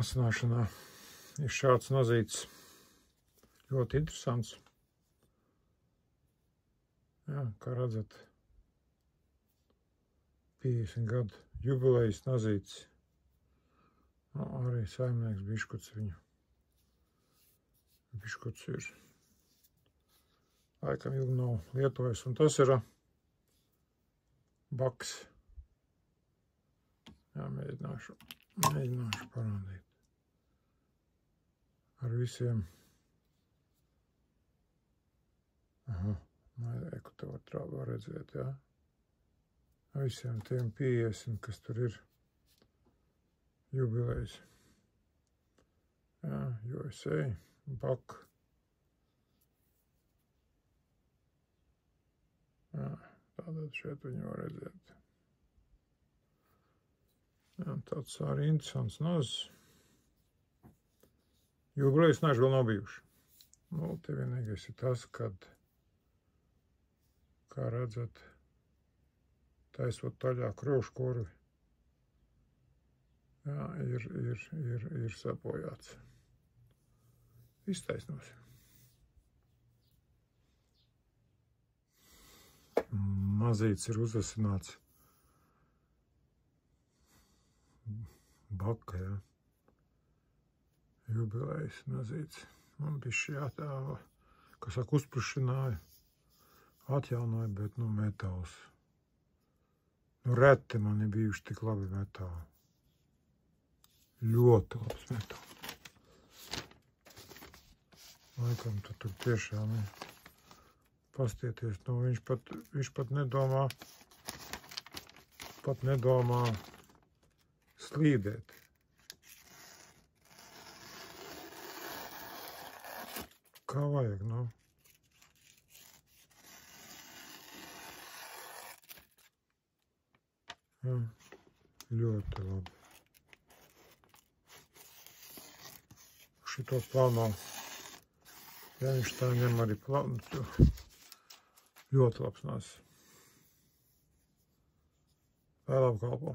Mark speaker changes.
Speaker 1: Asināšanā ir šāds nazīts. Ļoti interesants. Jā, kā redzat, 50 gadu jubilejas nazīts. Arī saimnieks Biškuts viņu. Biškuts ir laikam ilgi nav lietojis, un tas ir baks. Jā, mēģināšu parādīt. Ar visiem. Eku te var redzēt, jā. Ar visiem tiem 50, kas tur ir jubilejas. Jā, USA, bak. Jā, tātad šeit viņu var redzēt. Jā, tāds arī interesants nazs. Jubilejas naži vēl nav bijuši. Nu, te vienīgais ir tas, kad, kā redzat, taisot taļā kroškurvi, jā, ir sabojāts. Iztaisnosim. Mazīts ir uzasināts. Baka, jā. Jubilejas nazīts. Man bišķi jātēva, kas saka, uzprušināja, atjaunoja, bet, nu, metāls. Nu, reti man ir bijuši tik labi metāli. Ļoti labs metāls. Laikam, tur tiešām ir. Pastieties, nu, viņš pat nedomā slīdēt. Kā vajag, nu. Jā, ļoti labi. Šito plāno, ja viņš tā ņem arī plānu, ļoti labs nāc. Vēl apkalpo.